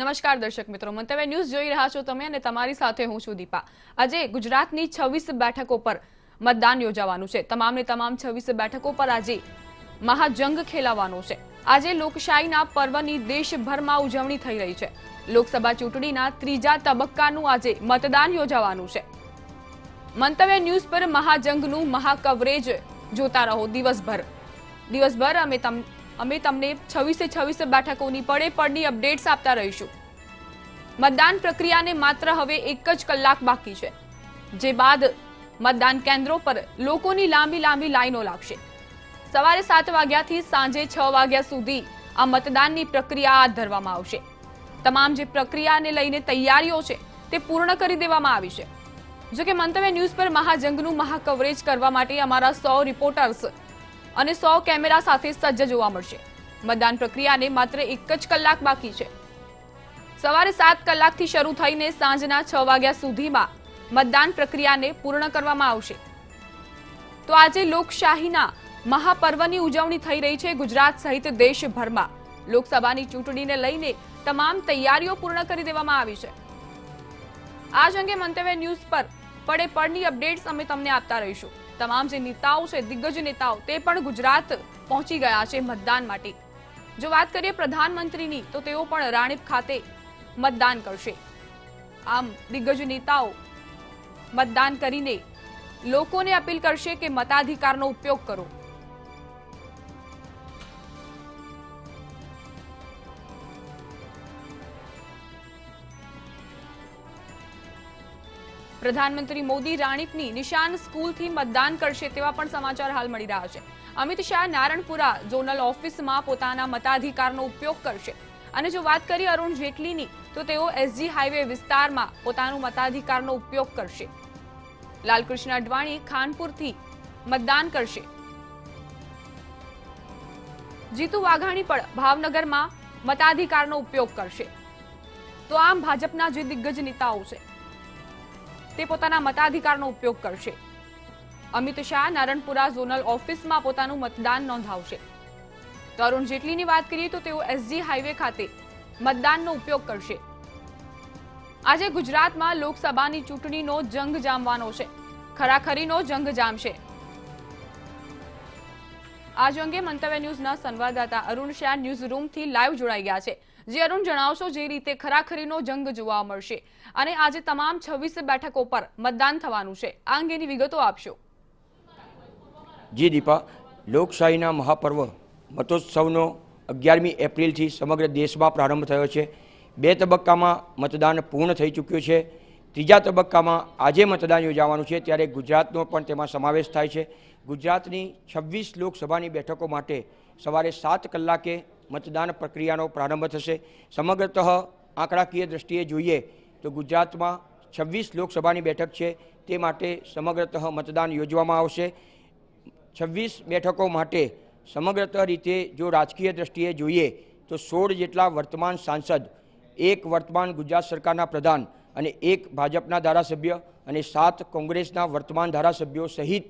નમસ્કાર દર્શક મિત્રો, મંતવ્ય ન્યૂઝ જોઈ રહ્યા છો તમે અને તમારી સાથે હું છું દીપા। આજે ગુજરાતની 26 બેઠકો પર મતદાન યોજાવાનું છે। તમામને તમામ 26 બેઠકો પર આજે મહાજંગ ખેલાવાનો છે। આજે લોકશાહીના પર્વની દેશભરમાં ઉજવણી થઈ રહી છે। લોકસભા ચૂંટણીના ત્રીજા તબક્કાનું આજે મતદાન યોજાવાનું છે। મંતવ્ય ન્યૂઝ પર મહાજંગનું મહાકવરેજ જોતા રહો દિવસભર અમે તમને 26 બેઠકોની પડે અપડેટ્સ આપતા રહીશું। મતદાન પ્રક્રિયાને માત્ર હવે 1 જ કલાક બાકી છે, જે બાદ મતદાન કેન્દ્રો પર લોકોની લાંબી લાઈનો લાગશે। સવારે 7 વાગ્યાથી સાંજે 6 વાગ્યા સુધી આ મતદાનની પ્રક્રિયા હાથ ધરવામાં આવશે। તમામ જે પ્રક્રિયાને લઈને તૈયારીઓ છે તે પૂર્ણ કરી દેવામાં આવી છે। જો કે મંતવ્ય ન્યૂઝ પર મહાજંગનું મહાકવરેજ કરવા માટે અમારા 100 રિપોર્ટર્સ અને 100 કેમેરા સાથે સજ્જ જોવા મળશે। મતદાન પ્રક્રિયાને માત્ર 1 જ કલાક બાકી છે। સવારે 7 કલાકથી શરૂ થઈને સાંજના 6 વાગ્યા સુધીમાં મતદાન પ્રક્રિયાને પૂર્ણ કરવામાં આવશે। તો આજે લોકશાહીના મહાપર્વની ઉજવણી થઈ રહી છે ગુજરાત સહિત દેશભરમાં। લોકસભાની ચૂંટણીને લઈને તમામ તૈયારીઓ પૂર્ણ કરી દેવામાં આવી છે। આ જ અંગે મંતવ્ય ન્યૂઝ પર પડની અપડેટ્સ અમે તમને આપતા રહીશું। તમામ જે નેતાઓ છે, દિગ્ગજ નેતાઓ, તે પણ ગુજરાત પહોંચી ગયા છે મતદાન માટે। જો વાત કરીએ પ્રધાનમંત્રીની, તો તેઓ પણ રાણીપ ખાતે મતદાન કરશે। આમ દિગ્ગજ નેતાઓ મતદાન કરીને લોકોને અપીલ કરશે કે મતાધિકારનો ઉપયોગ કરો। પ્રધાનમંત્રી મોદી રાણીપની નિશાન સ્કૂલથી મતદાન કરશે તેવા પણ સમાચાર હાલ મળી રહ્યા છે। અમિત શાહ નારણપુરા ઝોનલ ઓફિસમાં પોતાના મતાધિકારનો ઉપયોગ કરશે। અને જો વાત કરીએ અરુણ જેટલીની, તો તેઓ એસજી હાઈવે વિસ્તારમાં પોતાનો મતાધિકારનો ઉપયોગ કરશે। લાલકૃષ્ણ અડવાણી ખાનપુરથી મતદાન કરશે। જીતુ વાઘાણી પણ ભાવનગરમાં મતાધિકારનો ઉપયોગ કરશે। તો આમ ભાજપના જે દિગ્ગજ નેતાઓ છે તે પોતાના મતાધિકારનો ઉપયોગ કરશે। અમિત શાહ નારણપુરા ઝોનલ ઓફિસમાં પોતાનું મતદાન નોંધાવશે। તો અરુણ જેટલીની વાત કરીએ તો તેઓ એસજી હાઈવે ખાતે મતદાનનો ઉપયોગ કરશે। આજે ગુજરાતમાં લોકસભાની ચૂંટણીનો જંગ જામવાનો છે, ખરાખરીનો જંગ જામશે। આજ અંગે મંતવ્ય ન્યૂઝના સંવાદદાતા અરુણ શાહ ન્યૂઝ રૂમથી લાઈવ જોડાઈ ગયા છે। જે અરુણ, જણાવશો જે રીતે ખરાખરીનો જંગ જોવા મળશે અને આજે તમામ 26 બેઠકો પર મતદાન થવાનું છે, આ અંગેની વિગતો આપશો। જી દીપા, લોકશાહીના મહાપર્વ મતોત્સવનો 11મી એપ્રિલથી સમગ્ર દેશમાં પ્રારંભ થયો છે। 2 તબક્કામાં મતદાન પૂર્ણ થઈ ચૂક્યું છે। ત્રીજા તબક્કામાં આજે મતદાન યોજાવાનું છે, ત્યારે ગુજરાતનો પણ તેમાં સમાવેશ થાય છે। ગુજરાતની 26 લોકસભાની બેઠકો માટે સવારે 7 કલાકે મતદાન પ્રક્રિયાનો પ્રારંભ થશે। સમગ્રતઃ આંકડાકીય દ્રષ્ટિએ જોઈએ તો ગુજરાતમાં 26 લોકસભાની બેઠક છે, તે માટે સમગ્રતઃ મતદાન યોજવામાં આવશે। 26 બેઠકો માટે સમગ્રતઃ રીતે જો રાજકીય દ્રષ્ટિએ જોઈએ તો 16 જેટલા વર્તમાન સાંસદ, 1 વર્તમાન ગુજરાત સરકારના પ્રધાન અને 1 ભાજપના ધારાસભ્ય અને 7 કોંગ્રેસના વર્તમાન ધારાસભ્યો સહિત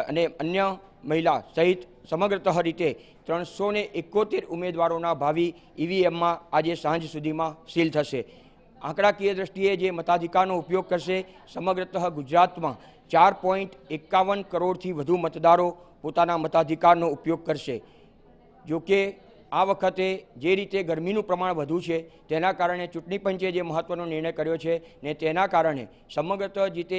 અને અન્ય મહિલા સહિત સમગ્રતઃ રીતે 371 ઉમેદવારોના ભાવિ ઈવીએમમાં આજે સાંજ સુધીમાં સીલ થશે। આંકડાકીય દ્રષ્ટિએ જે મતાધિકારનો ઉપયોગ કરશે, સમગ્રતઃ ગુજરાતમાં 4.51 કરોડથી વધુ મતદારો પોતાના મતાધિકારનો ઉપયોગ કરશે। જોકે આ વખતે જે રીતે ગરમીનું પ્રમાણ વધુ છે તેના કારણે ચૂંટણી પંચે જે મહત્વનો નિર્ણય કર્યો છે ને તેના કારણે સમગ્રતઃ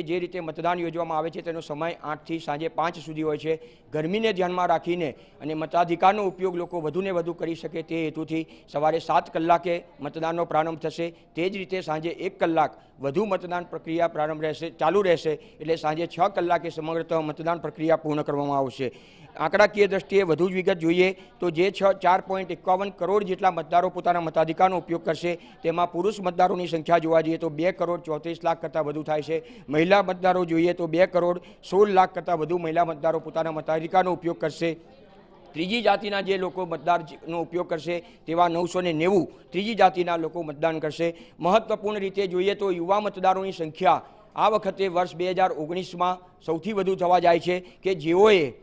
જે રીતે મતદાન યોજવામાં આવે છે તેનો સમય 8થી સાંજે 5 સુધી હોય છે। ગરમીને ધ્યાનમાં રાખીને અને મતાધિકારનો ઉપયોગ લોકો વધુને વધુ કરી શકે તે હેતુથી સવારે 7 કલાકે મતદાનનો પ્રારંભ થશે। તે જ રીતે સાંજે 1 કલાક વધુ મતદાન પ્રક્રિયા ચાલુ રહેશે, એટલે સાંજે 6 કલાકે સમગ્રતઃ મતદાન પ્રક્રિયા પૂર્ણ કરવામાં આવશે। આંકડાકીય દ્રષ્ટિએ વધુ જ વિગત જોઈએ તો જે 4.51 કરોડ જેટલા મતદારો પોતાના મતાધિકારનો ઉપયોગ કરશે, તેમાં પુરુષ મતદારોની સંખ્યા જોવા જઈએ તો 2 કરોડ 34 લાખ કરતાં વધુ થાય છે। મહિલા મતદારો જોઈએ તો 2 કરોડ 16 લાખ કરતાં વધુ મહિલા મતદારો પોતાના મતાધિકારનો ઉપયોગ કરશે। ત્રીજી જાતિના જે લોકો મતદારનો ઉપયોગ કરશે તેવા 990 ત્રીજી જાતિના લોકો મતદાન કરશે। મહત્વપૂર્ણ રીતે જોઈએ તો યુવા મતદારોની સંખ્યા આ વખતે વર્ષ 2019માં સૌથી વધુ થવા જાય છે કે જેઓએ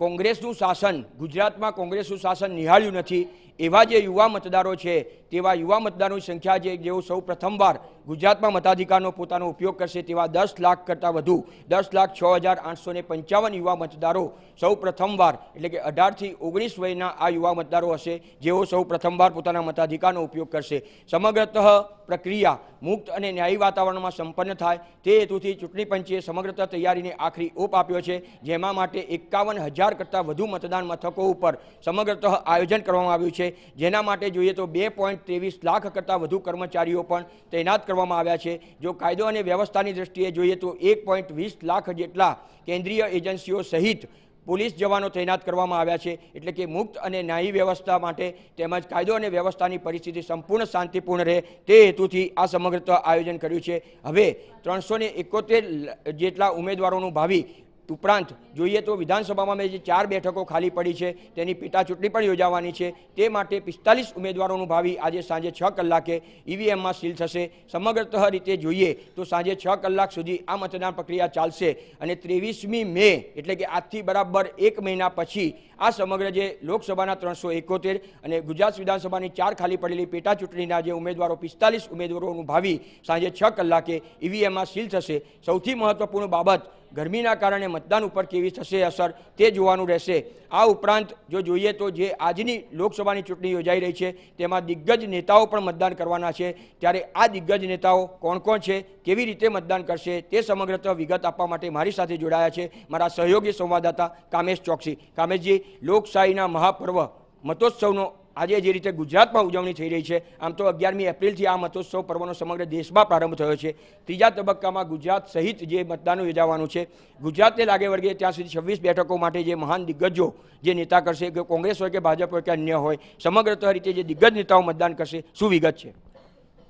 કોંગ્રેસનું શાસન ગુજરાતમાં કોંગ્રેસનું શાસન નિહાળ્યું નથી એવા જે યુવા મતદારો છે તેવા યુવા મતદારોની સંખ્યા જેઓ સૌ પ્રથમવાર ગુજરાતમાં મતાધિકારનો પોતાનો ઉપયોગ કરશે તેવા 10 લાખ કરતાં વધુ 10,06,855 યુવા મતદારો સૌ પ્રથમવાર એટલે કે 18 થી 19 વયના આ યુવા મતદારો હશે જેઓ સૌ પ્રથમવાર પોતાના મતાધિકારનો ઉપયોગ કરશે. સમગ્રતઃ પ્રક્રિયા મુક્ત અને ન્યાયી વાતાવરણમાં સંપન્ન થાય તે હેતુથી ચૂંટણી પંચે સમગ્રતઃ તૈયારીને આખરી ઓપ આપ્યો છે, જેમાં માટે 51,000 કરતાં વધુ મતદાન મથકો ઉપર સમગ્રતઃ આયોજન કરવામાં આવ્યું છે. જેના માટે જોઈએ તો 2.23 લાખ કરતાં વધુ કર્મચારીઓ પણ તૈનાત કરવામાં આવ્યા છે. જો કાયદો અને વ્યવસ્થાની દ્રષ્ટિએ જોઈએ તો 1.20 લાખ જેટલા કેન્દ્રીય એજન્સીઓ સહિત પોલીસ જવાનો તૈનાત કરવામાં આવ્યા છે. એટલે કે મુક્ત અને ન્યાયી વ્યવસ્થા માટે તેમજ કાયદો અને વ્યવસ્થાની પરિસ્થિતિ સંપૂર્ણ શાંતિપૂર્ણ રહે તે હેતુથી આ સમગ્ર આયોજન કર્યું છે. હવે 371 જેટલા ઉમેદવારોનું ભાવિ ઉપરાંત જોઈએ તો વિધાનસભામાં જે 4 બેઠકો ખાલી પડી છે તેની પેટા ચૂંટણી પણ યોજાવાની છે. તે માટે 45 ઉમેદવારોનું ભાવિ આજે સાંજે 6 કલાકે ઈવીએમમાં સીલ થશે. સમગ્રતઃ રીતે જોઈએ તો સાંજે 6 કલાક સુધી આ મતદાન પ્રક્રિયા ચાલશે અને 23મી મે એટલે કે આજથી બરાબર 1 મહિના પછી આ સમગ્ર જે લોકસભાના 371 અને ગુજરાત વિધાનસભાની 4 ખાલી પડેલી પેટા ચૂંટણીના જે ઉમેદવારો 45 ઉમેદવારોનું ભાવિ સાંજે 6 કલાકે ઈવીએમમાં સીલ થશે. સૌથી મહત્વપૂર્ણ બાબત ગરમીના કારણે મતદાન ઉપર કેવી થશે અસર તે જોવાનું રહેશે. આ ઉપરાંત જો જોઈએ તો જે આજની લોકસભાની ચૂંટણી યોજાઈ રહી છે તેમાં દિગ્ગજ નેતાઓ પણ મતદાન કરવાના છે. ત્યારે આ દિગ્ગજ નેતાઓ કોણ કોણ છે, કેવી રીતે મતદાન કરશે તે સમગ્રતઃ વિગત આપવા માટે મારી સાથે જોડાયા છે મારા સહયોગી સંવાદદાતા કામેશ ચોકસી. કામેશજી, લોકશાહીના મહાપર્વ મતોત્સવનો આજે જે રીતે ગુજરાતમાં ઉજવણી થઈ રહી છે, આમ તો 11મી એપ્રિલથી આ મતોત્સવ પર્વનો સમગ્ર દેશમાં પ્રારંભ થયો છે. ત્રીજા તબક્કામાં ગુજરાત સહિત જે મતદાનો યોજાવાનું છે, ગુજરાતને લાગે વળગે ત્યાં સુધી 26 બેઠકો માટે જે મહાન દિગ્ગજો જે નેતા કરશે, કે કોંગ્રેસ હોય કે ભાજપ હોય કે અન્ય હોય, સમગ્રતઃ રીતે જે દિગ્ગજ નેતાઓ મતદાન કરશે, શું વિગત છે?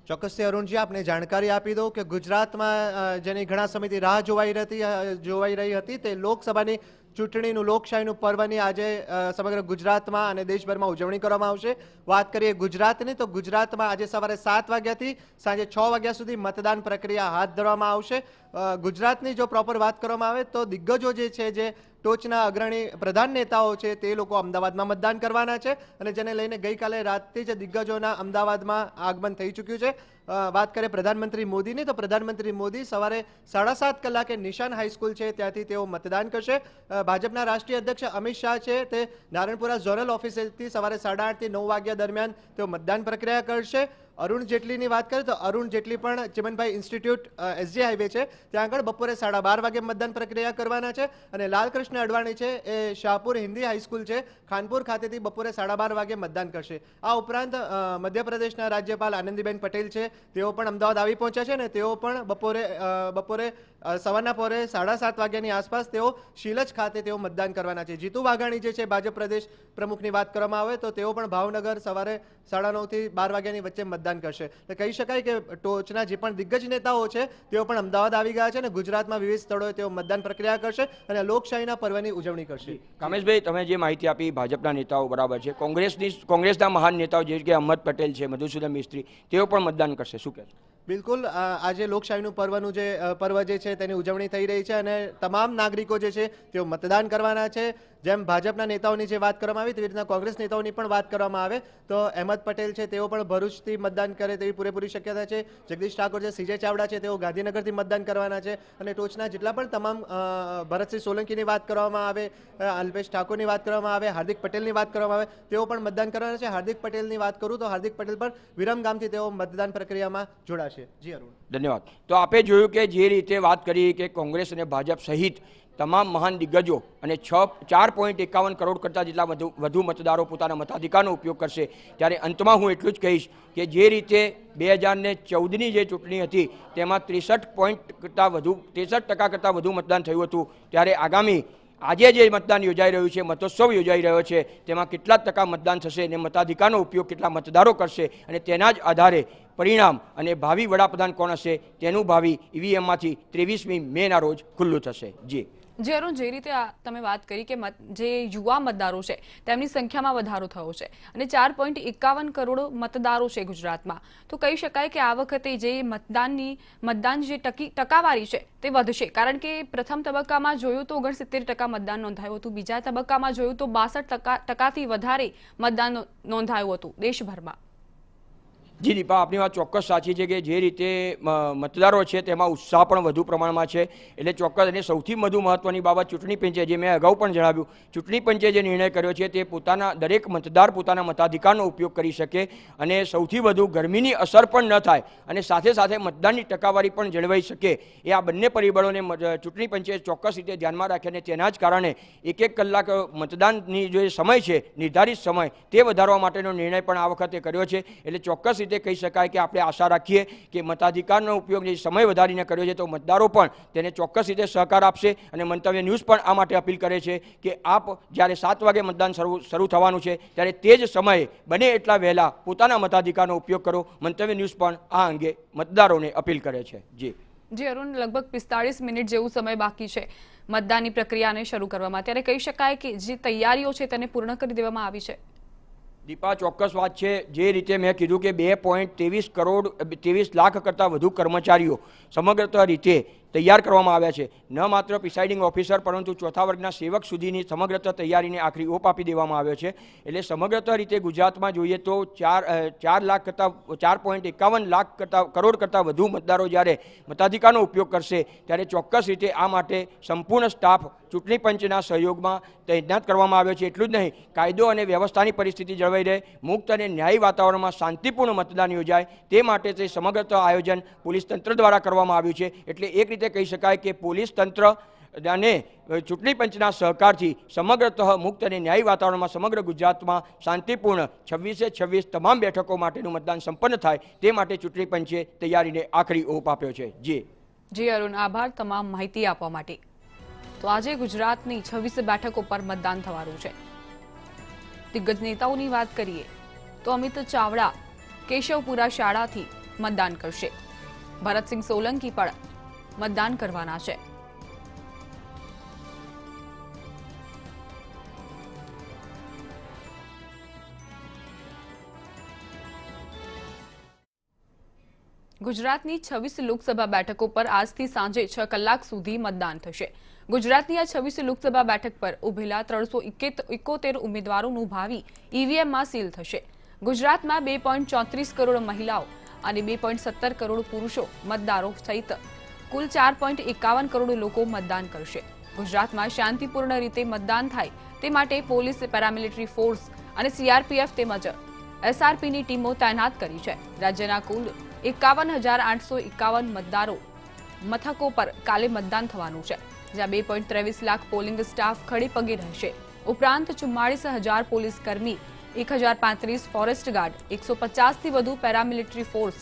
ચોક્કસથી અરુણજી, આપને જાણકારી આપી દઉં કે ગુજરાતમાં જેની ઘણા સમયથી રાહ જોવાઈ રહી હતી તે લોકસભાની ચૂંટણીનું લોકશાહીનું પર્વની આજે સમગ્ર ગુજરાતમાં અને દેશભરમાં ઉજવણી કરવામાં આવશે. વાત કરીએ ગુજરાતની તો ગુજરાતમાં આજે સવારે 7 વાગ્યાથી સાંજે 6 વાગ્યા સુધી મતદાન પ્રક્રિયા હાથ ધરવામાં આવશે. ગુજરાતની જો પ્રોપર વાત કરવામાં આવે તો દિગ્ગજો જે છે, જે ટોચના અગ્રણી પ્રધાન નેતાઓ છે, તે લોકો અમદાવાદમાં મતદાન કરવાના છે અને જેને લઈને ગઈકાલે રાતથી જ દિગ્ગજોના અમદાવાદમાં આગમન થઈ ચૂક્યું છે. વાત કરીએ પ્રધાનમંત્રી મોદીની તો પ્રધાનમંત્રી મોદી સવારે 7:30 કલાકે નિશાન હાઈસ્કૂલ છે ત્યાંથી તેઓ મતદાન કરશે. ભાજપના રાષ્ટ્રીય અધ્યક્ષ અમિત શાહ છે તે નારણપુરા ઝોનલ ઓફિસેથી સવારે 8:30 થી 9 વાગ્યા દરમિયાન તેઓ મતદાન પ્રક્રિયા કરશે. અરુણ જેટલીની વાત કરીએ તો અરુણ જેટલી પણ ચિમનભાઈ ઇન્સ્ટિટ્યૂટ એસજી હાઈવે છે ત્યાં આગળ બપોરે 12:30 વાગે મતદાન પ્રક્રિયા કરવાના છે. અને લાલકૃષ્ણ અડવાણી છે એ શાહપુર હિન્દી હાઈસ્કૂલ છે ખાનપુર ખાતેથી બપોરે 12:30 વાગે મતદાન કરશે. આ ઉપરાંત મધ્યપ્રદેશના રાજ્યપાલ આનંદીબેન પટેલ છે તેઓ પણ અમદાવાદ આવી પહોંચ્યા છે અને તેઓ પણ બપોરે સવારના પોરે 7:30 વાગ્યાની આસપાસ તેઓ શીલજ ખાતે તેઓ મતદાન કરવાના છે. જીતુ વાઘાણી જે છે ભાજપ પ્રદેશ પ્રમુખની વાત કરવામાં આવે તો તેઓ પણ ભાવનગર સવારે 9:30 થી 12 વાગ્યાની વચ્ચે મતદાન કરશે. તો કહી શકાય કે ટોચના જે પણ દિગ્ગજ નેતાઓ છે તેઓ પણ અમદાવાદ આવી ગયા છે અને ગુજરાતમાં વિવિધ સ્થળોએ તેઓ મતદાન પ્રક્રિયા કરશે અને લોકશાહીના પર્વની ઉજવણી કરશે. કામેશભાઈ, તમે જે માહિતી આપી ભાજપના નેતાઓ બરાબર છે, કોંગ્રેસના મહાન નેતાઓ જે કે અહમદ પટેલ છે, મધુસૂદન મિસ્ત્રી, તેઓ પણ મતદાન કરશે, શું કહેશો? બિલકુલ, આજે લોકશાહીનું પર્વ જે છે તેની ઉજવણી થઈ રહી છે અને તમામ નાગરિકો જે છે તેઓ મતદાન કરવાના છે. જેમ ભાજપના નેતાઓની જે વાત કરવામાં આવી તેવી રીતના કોંગ્રેસ નેતાઓની પણ વાત કરવામાં આવે તો અહેમદ પટેલ છે તેઓ પણ ભરૂચથી મતદાન કરે તેવી પૂરેપૂરી શક્યતા છે. જગદીશ ઠાકોર છે, સીજે ચાવડા છે, તેઓ ગાંધીનગરથી મતદાન કરવાના છે અને ટોચના જેટલા પણ તમામ ભરતસિંહ સોલંકીની વાત કરવામાં આવે, અલ્પેશ ઠાકોરની વાત કરવામાં આવે, હાર્દિક પટેલની વાત કરવામાં આવે, તેઓ પણ મતદાન કરવાના છે. હાર્દિક પટેલની વાત કરું તો હાર્દિક પટેલ પણ વિરમગામથી તેઓ મતદાન પ્રક્રિયામાં જોડાશે. જી અરુણ. ધન્યવાદ. તો આપે જોયું કે જે રીતે વાત કરી કે કોંગ્રેસ અને ભાજપ સહિત તમામ મહાન દિગ્ગજો અને 4.51 કરોડ કરતાં જેટલા વધુ મતદારો પોતાના મતાધિકારનો ઉપયોગ કરશે. ત્યારે અંતમાં હું એટલું જ કહીશ કે જે રીતે 2014ની જે ચૂંટણી હતી તેમાં 63% કરતાં વધુ મતદાન થયું હતું, ત્યારે આગામી આજે જે મતદાન યોજાઈ રહ્યું છે, મતોત્સવ યોજાઈ રહ્યો છે, તેમાં કેટલા ટકા મતદાન થશે અને મતાધિકારનો ઉપયોગ કેટલા મતદારો કરશે અને તેના જ આધારે પરિણામ અને ભાવિ વડાપ્રધાન કોણ હશે તેનું ભાવિ ઈવીએમમાંથી 23મી મેના રોજ ખુલ્લું થશે. જી જે અરુણ, જે રીતે તમે વાત કરી કે જે યુવા મતદારો છે તેમની સંખ્યામાં વધારો થયો છે અને 4.51 કરોડ મતદારો છે ગુજરાતમાં, તો કહી શકાય કે આ વખતે જે મતદાન જે ટકાવારી છે તે વધશે, કારણ કે પ્રથમ તબક્કામાં જોયું તો 69% મતદાન નોંધાયું હતું, બીજા તબક્કામાં જોયું તો 62%થી વધારે મતદાન નોંધાયું હતું દેશભરમાં. જી દીપા, આપની વાત ચોક્કસ સાચી છે કે જે રીતે મતદારો છે તેમાં ઉત્સાહ પણ વધુ પ્રમાણમાં છે, એટલે ચોક્કસ. અને સૌથી વધુ મહત્વની બાબત ચૂંટણી પંચે, જે મેં અગાઉ પણ જણાવ્યું, ચૂંટણી પંચે જે નિર્ણય કર્યો છે તે દરેક મતદાર પોતાના મતાધિકારનો ઉપયોગ કરી શકે અને સૌથી વધુ ગરમીની અસર પણ ન થાય અને સાથે સાથે મતદાનની ટકાવારી પણ જળવાઈ શકે, એ આ બંને પરિબળોને ચૂંટણી પંચે ચોક્કસ રીતે ધ્યાનમાં રાખ્યા અને તેના જ કારણે 1 કલાક મતદાનની જે સમય છે, નિર્ધારિત સમય, તે વધારવા માટેનો નિર્ણય પણ આ વખતે કર્યો છે. એટલે ચોક્કસ રીતે કહી શકાય કે આપણે આશા રાખીએ કે મતાધિકારનો ઉપયોગ જે સમય વધારીને કર્યો છે તો મતદારો પણ તેને ચોક્કસ રીતે સહકાર આપશે. અને મંતવ્ય ન્યૂઝ પણ આ માટે અપીલ કરે છે કે આપ જ્યારે 7 વાગે મતદાન શરૂ થવાનું છે ત્યારે તે જ સમયે બને એટલા વહેલા પોતાના મતાધિકારનો ઉપયોગ કરો. મંતવ્ય ન્યૂઝ પણ આ અંગે મતદારોને અપીલ કરે છે. જી અરુણ, લગભગ 45 મિનિટ જેવું સમય બાકી છે મતદાનની પ્રક્રિયાને શરૂ કરવામાં, ત્યારે કહી શકાય કે જે તૈયારીઓ છે તેને પૂર્ણ કરી દેવામાં આવી છે. દીપા, ચોક્કસ વાત છે. જે રીતે મેં કીધું કે 2.23 લાખ કરતાં વધુ કર્મચારીઓ સમગ્ર રીતે તૈયાર કરવામાં આવ્યા છે. ન માત્ર પ્રિસાઇડિંગ ઓફિસર પરંતુ ચોથા વર્ગના સેવક સુધીની સમગ્ર તૈયારીને આખરી ઓપ આપી દેવામાં આવ્યો છે. એટલે સમગ્ર રીતે ગુજરાતમાં જોઈએ તો 4.51 લાખ કરોડ કરતાં વધુ મતદારો જ્યારે મતાધિકારનો ઉપયોગ કરશે ત્યારે ચોક્કસ રીતે આ માટે સંપૂર્ણ સ્ટાફ ચૂંટણી પંચના સહયોગમાં તૈનાત કરવામાં આવ્યો છે. એટલું જ નહીં, કાયદો અને વ્યવસ્થાની પરિસ્થિતિ જળવાઈ રહે, મુક્ત અને ન્યાયી વાતાવરણમાં શાંતિપૂર્ણ મતદાન યોજાય તે માટે તે સમગ્ર આયોજન પોલીસ તંત્ર દ્વારા કરવામાં આવ્યું છે. એટલે એક રીતે કહી શકાય કે પોલીસ તંત્ર અને ચૂંટણી પંચના સહકારથી સમગ્ર મુક્ત અને ન્યાયી વાતાવરણમાં સમગ્ર ગુજરાતમાં શાંતિપૂર્ણ 26 તમામ બેઠકો માટેનું મતદાન સંપન્ન થાય તે માટે ચૂંટણી પંચે તૈયારીને આખરી ઓપ આપ્યો છે. જી અરુણ, આભાર તમામ માહિતી આપવા માટે. તો આજે ગુજરાતની 26 બેઠકો પર મતદાન થવાનું છે. દિગ્ગજ નેતાઓની વાત કરીએ તો અમિત ચાવડા કેશવપુરા શાળાથી મતદાન કરશે. ભરતસિંહ સોલંકી પણ મતદાન કરવાના છે. ગુજરાતની 26 લોકસભા બેઠકો પર આજથી સાંજે 6 કલાક સુધી મતદાન થશે. ગુજરાતની આ 26 લોકસભા બેઠક પર ઉભેલા 371 ઉમેદવારોનું ભાવિ ઈવીએમમાં સીલ થશે. ગુજરાતમાં 2.34 કરોડ મહિલાઓ અને 2.17 કરોડ પુરુષો મતદારો સહિત કુલ 4.51 કરોડ લોકો મતદાન કરશે. ગુજરાતમાં શાંતિપૂર્ણ રીતે મતદાન થાય તે માટે પોલીસ, પેરામિલિટરી ફોર્સ અને સીઆરપીએફ તેમજ એસઆરપીની ટીમો તૈનાત કરી છે. રાજ્યના કુલ 51,851 મતદારો મથકો પર કાલે મતદાન થવાનું છે, જ્યાં 2.23 લાખ પોલિંગ સ્ટાફ ખડે પગે રહેશે. ઉપરાંત 44,000 પોલીસ કર્મી, 1,035 ફોરેસ્ટ ગાર્ડ, 150થી વધુ પેરામિલિટરી ફોર્સ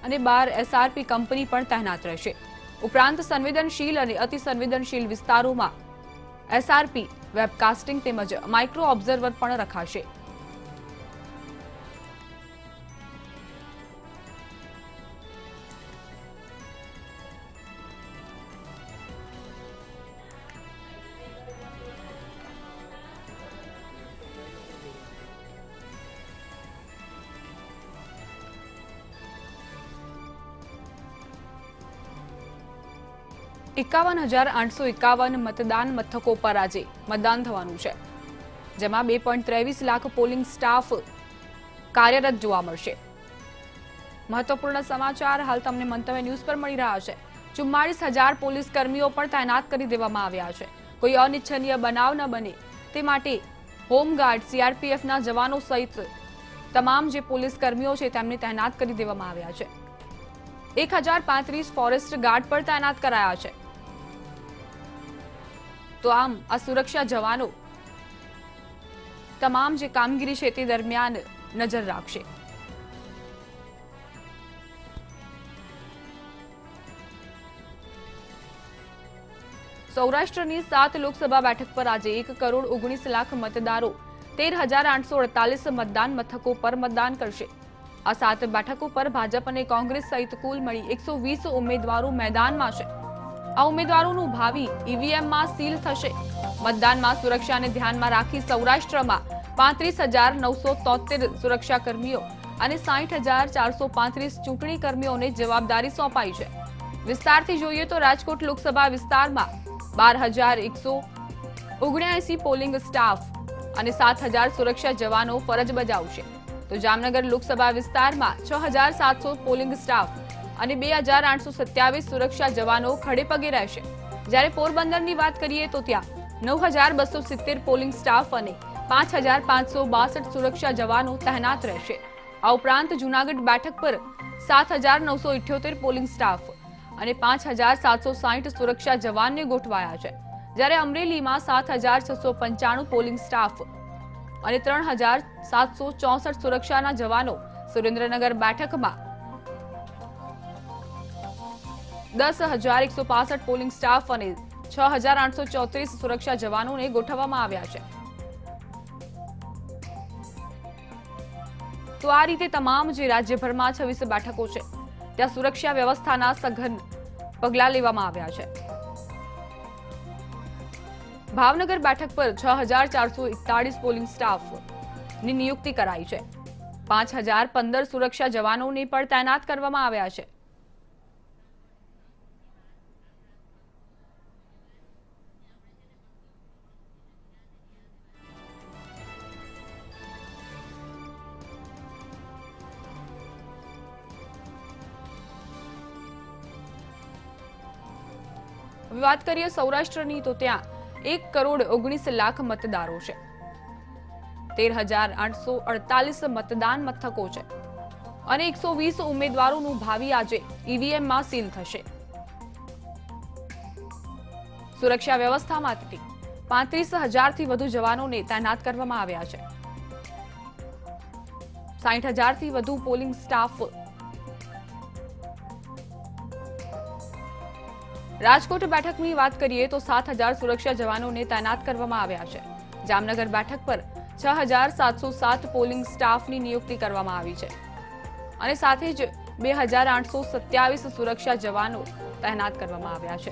અને 12 એસઆરપી કંપની પણ તૈનાત રહેશે. ઉપરાંત સંવેદનશીલ અને અતિ સંવેદનશીલ વિસ્તારોમાં એસઆરપી, વેબકાસ્ટિંગ તેમજ માઇક્રો ઓબ્ઝર્વર પણ રખાશે. ₹51,851 મતદાન મથકો પર આજે મતદાન થવાનું છે, જેમાં 2.23 લાખ પોલિંગ સ્ટાફ કાર્યરત જોવા મળશે. મહત્વપૂર્ણ સમાચાર હાલ તમને મંતવ્ય ન્યૂઝ પર મળી રહ્યા છે. 44,000 પોલીસ કર્મીઓ પણ તૈનાત કરી દેવામાં આવ્યા છે. કોઈ અનિચ્છનીય બનાવ ન બને તે માટે હોમગાર્ડ, સીઆરપીએફના જવાનો સહિત તમામ જે પોલીસ કર્મીઓ છે તેમને તૈનાત કરી દેવામાં આવ્યા છે. 1,035 ફોરેસ્ટ ગાર્ડ પર તૈનાત કરાયા છે. તો આમ આ સુરક્ષા જવાનો તમામ જે કામગીરી છે તે દરમિયાન નજર રાખશે. સૌરાષ્ટ્રની 7 લોકસભા બેઠક પર આજે 1,19 લાખ મતદારો 13,848 મતદાન મથકો પર મતદાન કરશે. આ 7 બેઠકો પર ભાજપ અને કોંગ્રેસ સહિત કુલ મળી 120 ઉમેદવારો મેદાનમાં છે. આ ઉમેદવારોનું ભાવિ ઈવીએમમાં સીલ થશે. મતદાનમાં સુરક્ષાને ધ્યાનમાં રાખી સૌરાષ્ટ્રમાં 35,973 સુરક્ષાકર્મીઓ અને 60,435 ચૂંટણી કર્મીઓને જવાબદારી સોંપાઈ છે. વિસ્તારથી જોઈએ તો રાજકોટ લોકસભા વિસ્તારમાં 12,179 પોલિંગ સ્ટાફ અને 7,000 સુરક્ષા જવાનો ફરજ બજાવશે. તો જામનગર લોકસભા વિસ્તારમાં 6,700 પોલિંગ સ્ટાફ અને 2,827 સુરક્ષા જવાનો ખડેપગે રહેશે. જ્યારે પોરબંદરની વાત કરીએ તો ત્યાં 9,270 પોલિંગ સ્ટાફ અને 5,562 સુરક્ષા જવાનો તહેનાત રહેશે. આ ઉપરાંત જૂનાગઢ બેઠક પર 7,978 પોલિંગ સ્ટાફ અને 5,760 સુરક્ષા જવાનને ગોઠવાયા છે. જ્યારે અમરેલીમાં 7,695 પોલિંગ સ્ટાફ અને 3,764 સુરક્ષાના જવાનો, સુરેન્દ્રનગર બેઠકમાં 10,165 પોલિંગ સ્ટાફ અને 6,834 સુરક્ષા જવાનોને ગોઠવવામાં આવ્યા છે. તો આ રીતે તમામ જે રાજ્યભરમાં 26 બેઠકો છે ત્યાં સુરક્ષા વ્યવસ્થાના સઘન પગલાં લેવામાં આવ્યા છે. ભાવનગર બેઠક પર 6,441 પોલિંગ સ્ટાફની નિયુક્તિ કરાઈ છે. 5,015 સુરક્ષા જવાનોને પણ તૈનાત કરવામાં આવ્યા છે. વાત કરીએ સૌરાષ્ટ્રની તો ત્યાં 1,19,00,000 મતદારો છે. 13,848 મતદાન મથકો છે અને 120 ઉમેદવારોનું ભાવિ આજે ઈવીએમમાં સીલ થશે. સુરક્ષા વ્યવસ્થામાંથી 35,000થી વધુ જવાનોને તૈનાત કરવામાં આવ્યા છે. 60,000થી વધુ પોલિંગ સ્ટાફ. રાજકોટ બેઠકની વાત કરીએ તો 7,000 સુરક્ષા જવાનોને તૈનાત કરવામાં આવ્યા છે. જામનગર બેઠક પર 6,707 પોલિંગ સ્ટાફની નિયુક્તિ કરવામાં આવી છે અને સાથે જ 2,827 સુરક્ષા જવાનો તૈનાત કરવામાં આવ્યા છે.